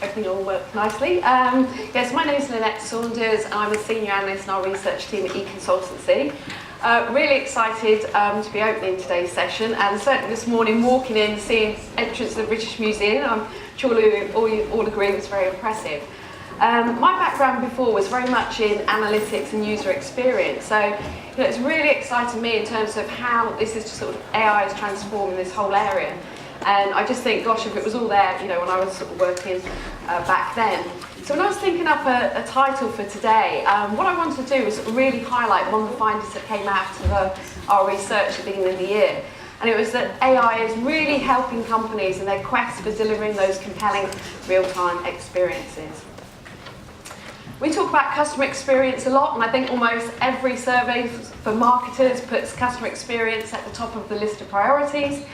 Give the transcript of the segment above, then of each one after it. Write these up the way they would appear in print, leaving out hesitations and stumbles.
hoping it all worked nicely. Yes, my name is Lynette Saunders. I'm a senior analyst in our research team at Econsultancy. Really excited to be opening today's session, and certainly this morning walking in, seeing entrance to the British Museum, I'm sure you all agree it was very impressive. My background before was very much in analytics and user experience, so it's really excited me in terms of how this is just sort of AI is transforming this whole area. And I just think, gosh, if it was all there, when I was sort of working back then. So when I was thinking up a title for today, what I wanted to do was really highlight one of the findings that came out of our research at the beginning of the year. And it was that AI is really helping companies in their quest for delivering those compelling real-time experiences. We talk about customer experience a lot, and I think almost every survey for marketers puts customer experience at the top of the list of priorities.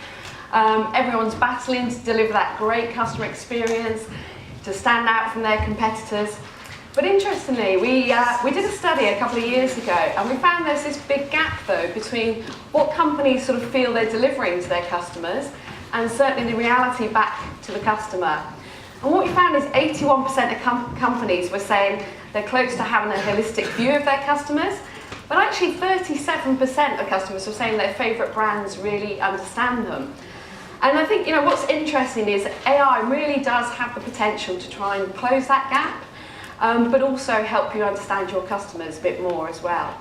Everyone's battling to deliver that great customer experience, to stand out from their competitors. But interestingly, we did a study a couple of years ago, and we found there's this big gap though between what companies sort of feel they're delivering to their customers and certainly the reality back to the customer. And what we found is 81% of companies were saying they're close to having a holistic view of their customers, but actually 37% of customers were saying their favourite brands really understand them. And I think, what's interesting is AI really does have the potential to try and close that gap, but also help you understand your customers a bit more as well.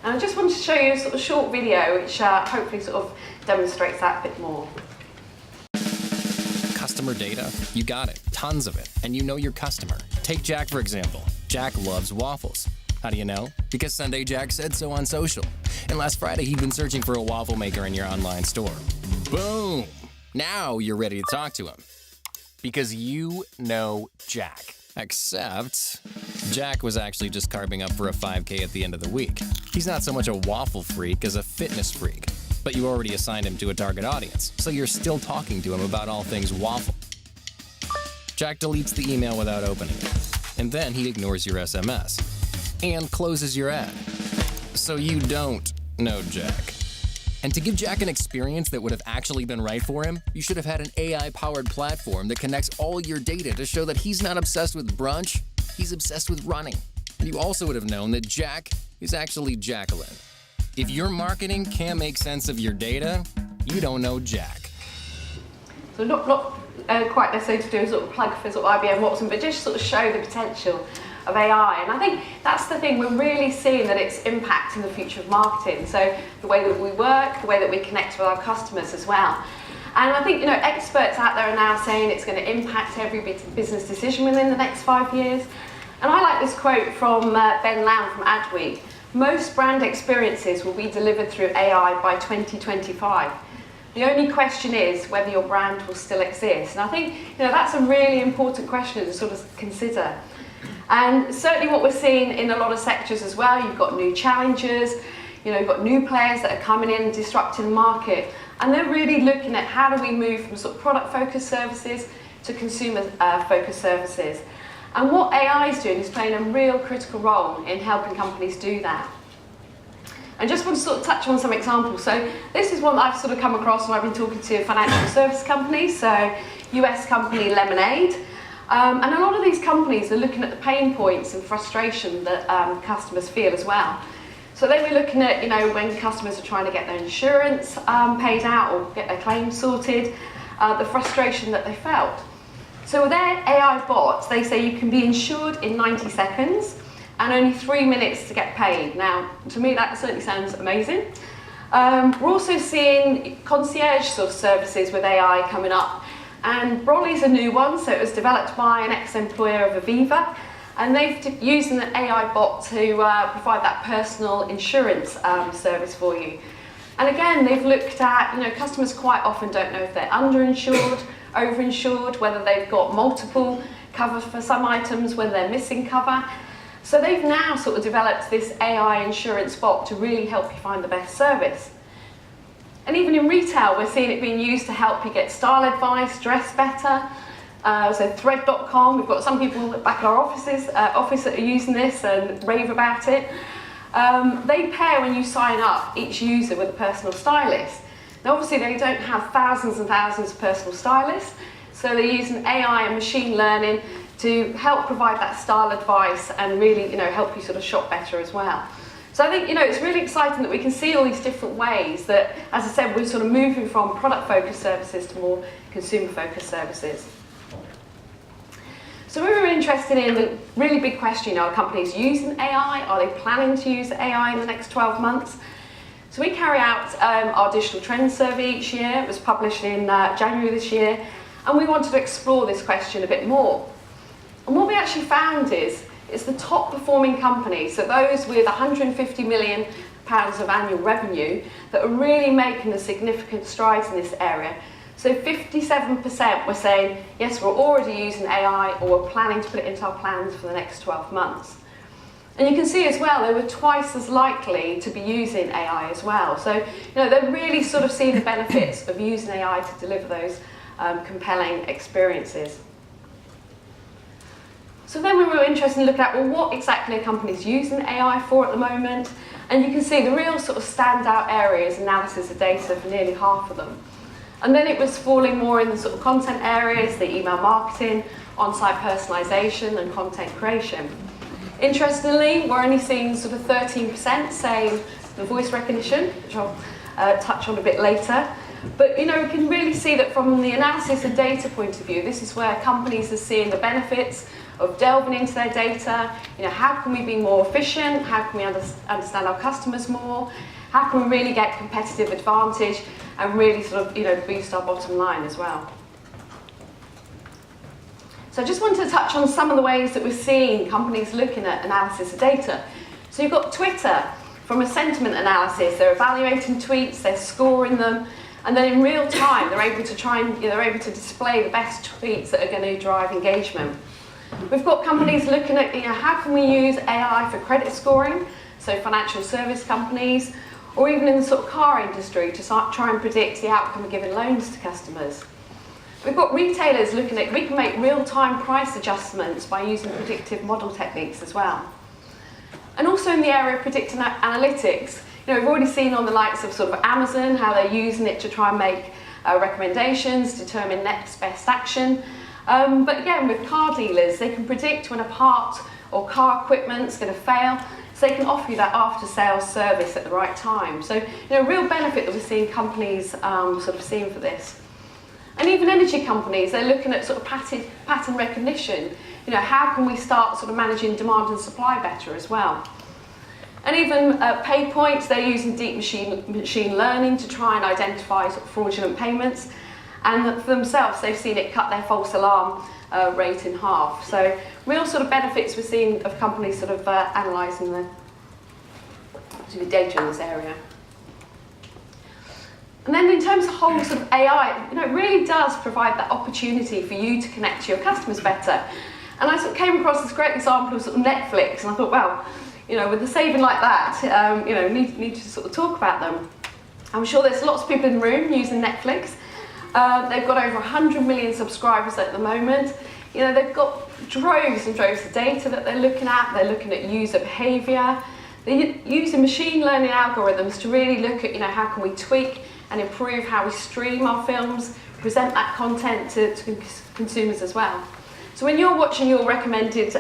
And I just wanted to show you a sort of short video which hopefully sort of demonstrates that a bit more. Customer data, you got it, tons of it, and you know your customer. Take Jack, for example. Jack loves waffles. How do you know? Because Sunday Jack said so on social. And last Friday, he'd been searching for a waffle maker in your online store. Boom! Now you're ready to talk to him. Because you know Jack. Except, Jack was actually just carving up for a 5K at the end of the week. He's not so much a waffle freak as a fitness freak. But you already assigned him to a target audience, so you're still talking to him about all things waffle. Jack deletes the email without opening it, and then he ignores your SMS and closes your ad. So you don't know Jack. And to give Jack an experience that would have actually been right for him, you should have had an AI-powered platform that connects all your data to show that he's not obsessed with brunch, he's obsessed with running. And you also would have known that Jack is actually Jacqueline. If your marketing can't make sense of your data, you don't know Jack. So not quite necessarily to do a sort of plug for sort of IBM Watson, but just sort of show the potential of AI. And I think that's the thing, we're really seeing that it's impacting the future of marketing. So the way that we work, the way that we connect with our customers as well. And I think, experts out there are now saying it's going to impact every business decision within the next 5 years. And I like this quote from Ben Lamb from Adweek. Most brand experiences will be delivered through AI by 2025. The only question is whether your brand will still exist. And I think that's a really important question to sort of consider. And certainly what we're seeing in a lot of sectors as well, you've got new challengers, you've got new players that are coming in and disrupting the market. And they're really looking at how do we move from sort of product-focused services to consumer-focused services. And what AI is doing is playing a real critical role in helping companies do that. I just want to sort of touch on some examples. So this is one that I've sort of come across when I've been talking to financial service companies, so US company Lemonade. And a lot of these companies are looking at the pain points and frustration that customers feel as well. So they were looking at, when customers are trying to get their insurance paid out or get their claims sorted, the frustration that they felt. So with their AI bots, they say you can be insured in 90 seconds and only 3 minutes to get paid. Now, to me, that certainly sounds amazing. We're also seeing concierge sort of services with AI coming up. And Brolly's a new one, so it was developed by an ex-employer of Aviva. And they've used an AI bot to provide that personal insurance service for you. And again, they've looked at, customers quite often don't know if they're underinsured, overinsured, whether they've got multiple cover for some items, whether they're missing cover. So they've now sort of developed this AI insurance bot to really help you find the best service. And even in retail, we're seeing it being used to help you get style advice, dress better. So thread.com, we've got some people back in our office that are using this and rave about it. They pair, when you sign up, each user with a personal stylist. Now obviously they don't have thousands and thousands of personal stylists, so they're using AI and machine learning to help provide that style advice and really, help you sort of shop better as well. So I think, it's really exciting that we can see all these different ways that, as I said, we're sort of moving from product-focused services to more consumer-focused services. So we were interested in the really big question, are companies using AI? Are they planning to use AI in the next 12 months? So we carry out our digital trends survey each year. It was published in January this year, and we wanted to explore this question a bit more. And what we actually found is the top performing companies, so those with £150 million of annual revenue, that are really making the significant strides in this area. So 57% were saying, yes, we're already using AI, or we're planning to put it into our plans for the next 12 months. And you can see as well, they were twice as likely to be using AI as well. So, they're really sort of seeing the benefits of using AI to deliver those compelling experiences. So then we were interested in looking at, well, what exactly are companies using AI for at the moment? And you can see the real sort of standout areas, analysis of data for nearly half of them. And then it was falling more in the sort of content areas, the email marketing, on-site personalization and content creation. Interestingly, we're only seeing sort of 13% saying the voice recognition, which I'll touch on a bit later. But we can really see that from the analysis and data point of view, this is where companies are seeing the benefits of delving into their data. How can we be more efficient? How can we understand our customers more? How can we really get competitive advantage and really sort of boost our bottom line as well? So I just wanted to touch on some of the ways that we're seeing companies looking at analysis of data. So you've got Twitter. From a sentiment analysis, they're evaluating tweets, they're scoring them, and then in real time they're able to display the best tweets that are going to drive engagement. We've got companies looking at how can we use AI for credit scoring, so financial service companies, or even in the sort of car industry to try and predict the outcome of giving loans to customers. We've got retailers looking at, we can make real-time price adjustments by using predictive model techniques as well. And also in the area of predictive analytics, we've already seen on the likes of sort of Amazon how they're using it to try and make recommendations, determine next best action. But again, with car dealers, they can predict when a part or car equipment's going to fail, so they can offer you that after-sales service at the right time. So, real benefit that we're seeing companies sort of seeing for this. And even energy companies, they're looking at sort of pattern recognition. How can we start sort of managing demand and supply better as well? And even PayPoint, they're using deep machine learning to try and identify sort of fraudulent payments. And for themselves, they've seen it cut their false alarm rate in half. So real sort of benefits we're seeing of companies sort of analysing the data in this area. And then in terms of whole sort of AI, it really does provide that opportunity for you to connect to your customers better. And I sort of came across this great example of sort of Netflix, and I thought, well, with a saving like that, need to sort of talk about them. I'm sure there's lots of people in the room using Netflix. They've got over 100 million subscribers at the moment. They've got droves and droves of data that they're looking at. They're looking at user behaviour. They're using machine learning algorithms to really look at, how can we tweak and improve how we stream our films, present that content to consumers as well. So when you're watching your recommended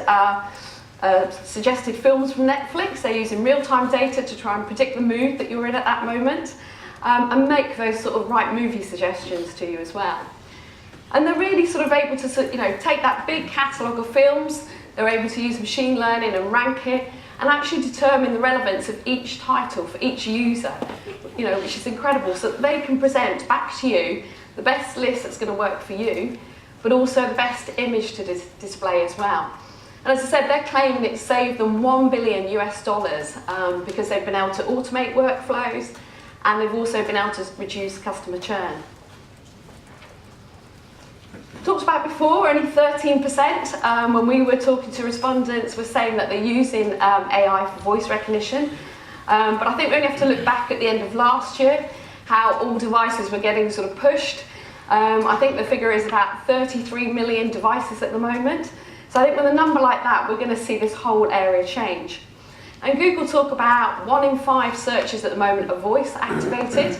suggested films from Netflix, they're using real-time data to try and predict the mood that you're in at that moment, and make those sort of right movie suggestions to you as well. And they're really sort of able to take that big catalogue of films, they're able to use machine learning and rank it, and actually determine the relevance of each title for each user, which is incredible, so that they can present back to you the best list that's going to work for you, but also the best image to display as well. And as I said, they're claiming it saved them $1 billion because they've been able to automate workflows, and they've also been able to reduce customer churn. Talked about before, only 13% when we were talking to respondents were saying that they're using AI for voice recognition. But I think we only have to look back at the end of last year, how all devices were getting sort of pushed. I think the figure is about 33 million devices at the moment. So I think with a number like that, we're going to see this whole area change. And Google talk about 1 in 5 searches at the moment are voice activated.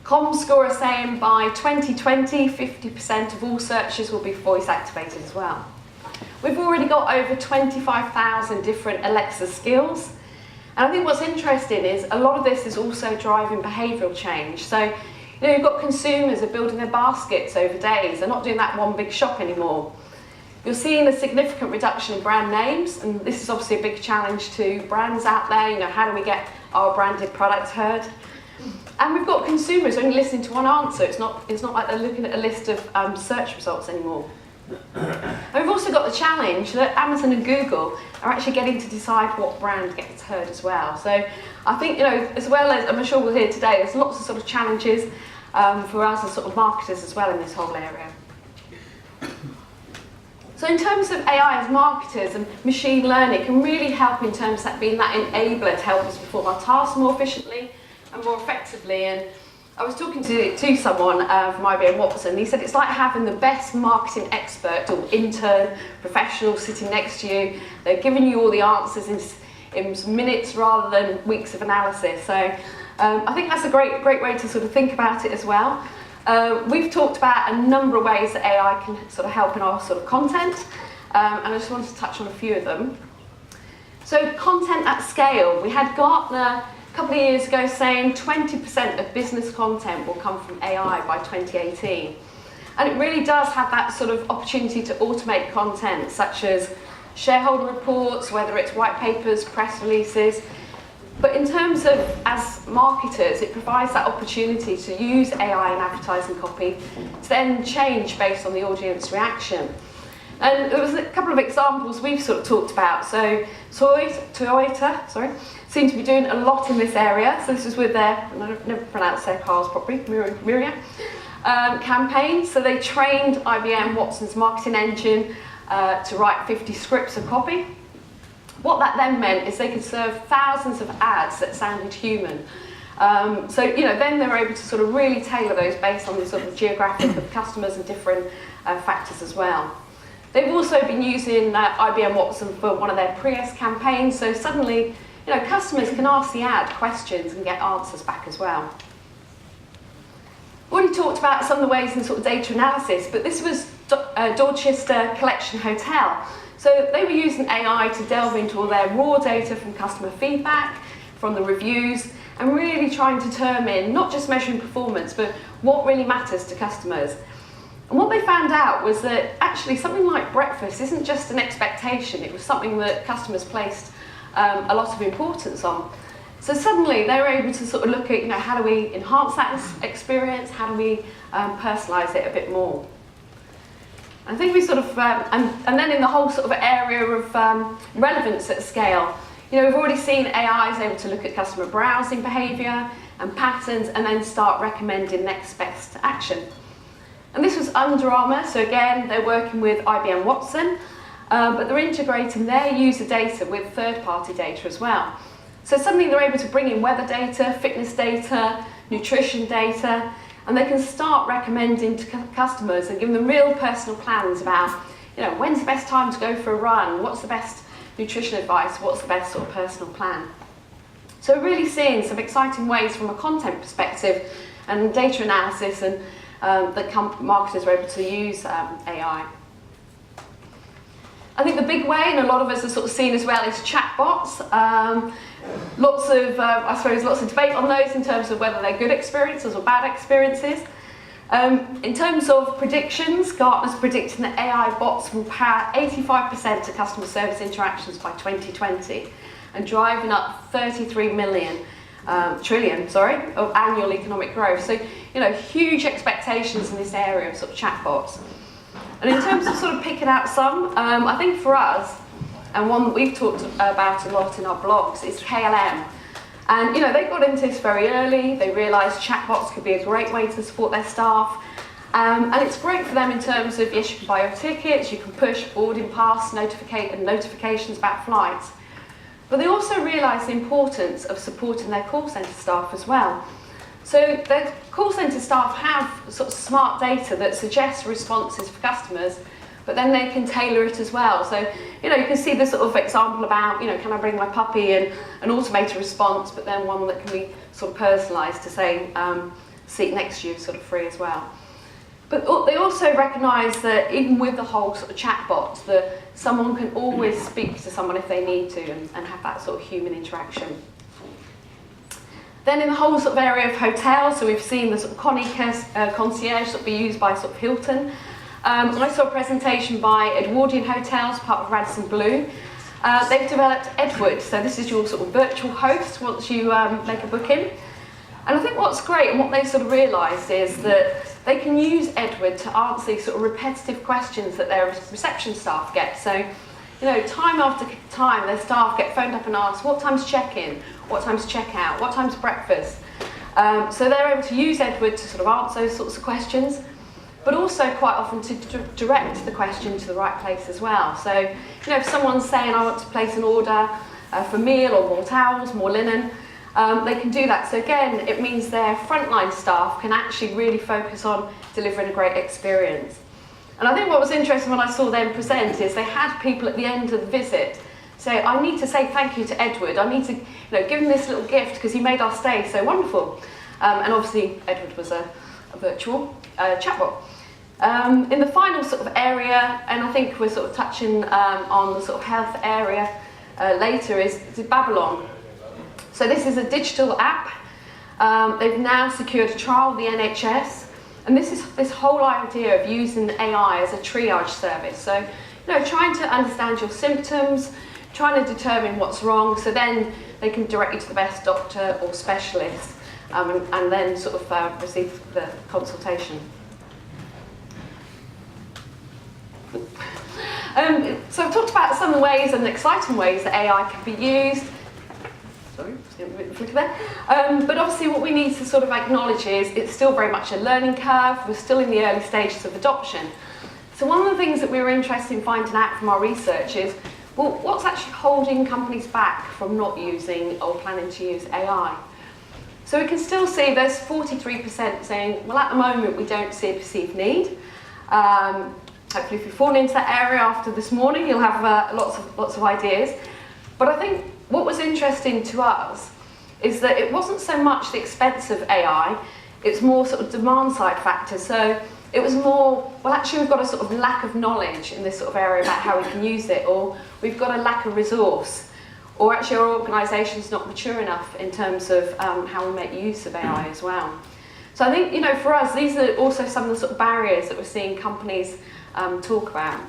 Comscore are saying by 2020, 50% of all searches will be voice activated as well. we've already got over 25,000 different Alexa skills. And I think what's interesting is a lot of this is also driving behavioural change. So, you've got consumers who are building their baskets over days. They're not doing that one big shop anymore. You're seeing a significant reduction in brand names, and this is obviously a big challenge to brands out there. How do we get our branded products heard? And we've got consumers only listening to one answer. It's not like they're looking at a list of search results anymore. And we've also got the challenge that Amazon and Google are actually getting to decide what brand gets heard as well. So I think, as well as, I'm sure we'll hear today, there's lots of sort of challenges for us as sort of marketers as well in this whole area. So in terms of AI as marketers, and machine learning can really help in terms of that being that enabler to help us perform our tasks more efficiently and more effectively. And I was talking to someone from IBM Watson, and he said it's like having the best marketing expert or intern professional sitting next to you. They're giving you all the answers in minutes rather than weeks of analysis. So I think that's a great way to sort of think about it as well. We've talked about a number of ways that AI can sort of help in our sort of content, and I just wanted to touch on a few of them. So content at scale. We had Gartner a couple of years ago saying 20% of business content will come from AI by 2018. And it really does have that sort of opportunity to automate content, such as shareholder reports, whether it's white papers, press releases. But in terms of, as marketers, it provides that opportunity to use AI in advertising copy to then change based on the audience reaction. And there was a couple of examples we've sort of talked about. So Toyota, seem to be doing a lot in this area. So this is with their, I've never pronounced their cars properly, Miria campaign. So they trained IBM Watson's marketing engine to write 50 scripts of copy. What that then meant is they could serve thousands of ads that sounded human. Then they were able to sort of really tailor those based on the sort of geographic of customers and different factors as well. They've also been using IBM Watson for one of their Prius campaigns, so suddenly, customers can ask the ad questions and get answers back as well. Already talked about some of the ways in sort of data analysis, but this was Dorchester Collection Hotel. So they were using AI to delve into all their raw data from customer feedback, from the reviews, and really trying to determine, not just measuring performance, but what really matters to customers. And what they found out was that actually something like breakfast isn't just an expectation, it was something that customers placed a lot of importance on. So suddenly they were able to sort of look at, how do we enhance that experience, how do we personalise it a bit more. I think we sort of, and then in the whole sort of area of relevance at scale, we've already seen AI is able to look at customer browsing behaviour and patterns and then start recommending next best action. And this was Under Armour, so again, they're working with IBM Watson, but they're integrating their user data with third-party data as well. So suddenly they're able to bring in weather data, fitness data, nutrition data, and they can start recommending to customers and giving them real personal plans about, when's the best time to go for a run, what's the best nutrition advice, what's the best sort of personal plan. So we're really seeing some exciting ways from a content perspective and data analysis and that marketers are able to use AI. I think the big way, and a lot of us are sort of seen as well, is chatbots. Lots of debate on those in terms of whether they're good experiences or bad experiences. In terms of predictions, Gartner's predicting that AI bots will power 85% of customer service interactions by 2020 and driving up 33 trillion of annual economic growth. So, huge expectations in this area of sort of chatbots. And in terms of sort of picking out some, I think for us, and one that we've talked about a lot in our blogs, is KLM. And they got into this very early. They realised chatbots could be a great way to support their staff. And it's great for them in terms of, yes, you can buy your tickets, you can push boarding pass notifications about flights. But they also realised the importance of supporting their call centre staff as well. So their call centre staff have sort of smart data that suggests responses for customers, but then they can tailor it as well. So, you can see the sort of example about, can I bring my puppy, and an automated response, but then one that can be sort of personalised to say, seat next to you, sort of free as well. But they also recognise that even with the whole sort of chatbot, that someone can always speak to someone if they need to and have that sort of human interaction. Then in the whole sort of area of hotels, so we've seen the sort of concierge sort of be used by sort of Hilton. I saw a presentation by Edwardian Hotels, part of Radisson Blu. They've developed Edward, so this is your sort of virtual host once you make a booking. And I think what's great and what they sort of realised is that they can use Edward to answer these sort of repetitive questions that their reception staff get. So, you know, time after time, their staff get phoned up and asked, what time's check-in? What time's check-out? What time's breakfast? So they're able to use Edward to sort of answer those sorts of questions, but also quite often to direct the question to the right place as well. So, you know, if someone's saying, I want to place an order for a meal or more towels, more linen, they can do that. So again, it means their frontline staff can actually really focus on delivering a great experience. And I think what was interesting when I saw them present is they had people at the end of the visit say, I need to say thank you to Edward. I need to, you know, give him this little gift because he made our stay so wonderful. And obviously Edward was a virtual chatbot. In the final sort of area, and I think we're sort of touching on the sort of health area later, is Babylon. So this is a digital app. They've now secured a trial with the NHS, and this is this whole idea of using AI as a triage service. So, you know, trying to understand your symptoms, trying to determine what's wrong, so then they can direct you to the best doctor or specialist, and then sort of receive the consultation. So I've talked about some of the ways and the exciting ways that AI can be used. Sorry, just getting a bit of a flicker there. But obviously what we need to sort of acknowledge is it's still very much a learning curve. We're still in the early stages of adoption. So one of the things that we were interested in finding out from our research is, well, what's actually holding companies back from not using or planning to use AI? So we can still see there's 43% saying, well, at the moment we don't see a perceived need. Hopefully if you've fallen into that area after this morning, you'll have lots of ideas. But I think what was interesting to us is that it wasn't so much the expense of AI, it's more sort of demand side factors. So it was more, well, actually we've got a sort of lack of knowledge in this sort of area about how we can use it, or we've got a lack of resource, or actually our organisation's not mature enough in terms of how we make use of AI as well. So I think, you know, for us, these are also some of the sort of barriers that we're seeing companies talk about.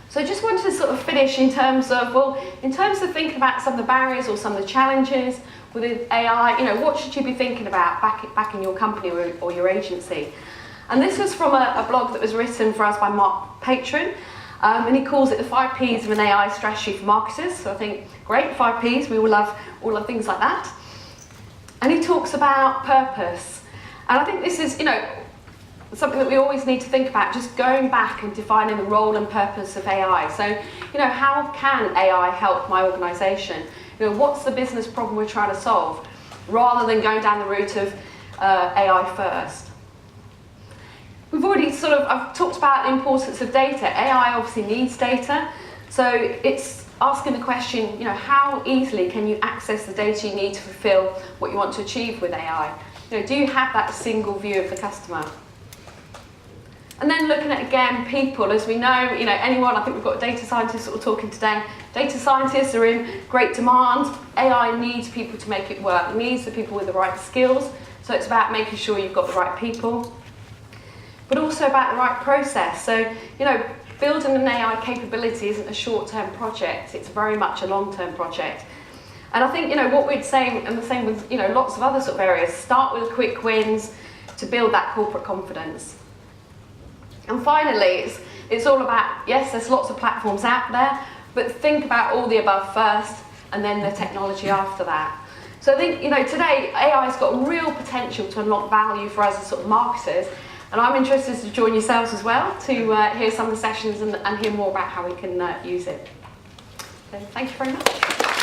So I just wanted to sort of finish in terms of, well, in terms of thinking about some of the barriers or some of the challenges with AI, you know, what should you be thinking about back in your company or your agency? And this was from a blog that was written for us by Mark Patron, and he calls it the 5 Ps of an AI strategy for marketers. So I think, great, 5 Ps, we all love things like that. And he talks about purpose. And I think this is, you know, something that we always need to think about, just going back and defining the role and purpose of AI. So, you know, how can AI help my organisation? You know, what's the business problem we're trying to solve, rather than going down the route of AI first. We've already I've talked about the importance of data. AI obviously needs data, so it's asking the question, you know, how easily can you access the data you need to fulfil what you want to achieve with AI? You know, do you have that single view of the customer? And then looking at, again, people, as we know, you know, anyone, I think we've got data scientists sort of talking today. Data scientists are in great demand. AI needs people to make it work. It needs the people with the right skills. So it's about making sure you've got the right people, but also about the right process. So, you know, building an AI capability isn't a short-term project. It's very much a long-term project. And I think, you know, what we'd say, and the same with, you know, lots of other sort of areas, start with quick wins to build that corporate confidence. And finally, it's all about, yes, there's lots of platforms out there, but think about all the above first, and then the technology after that. So I think, you know, today, AI's got real potential to unlock value for us as sort of marketers, and I'm interested to join yourselves as well to hear some of the sessions and hear more about how we can use it. So thank you very much.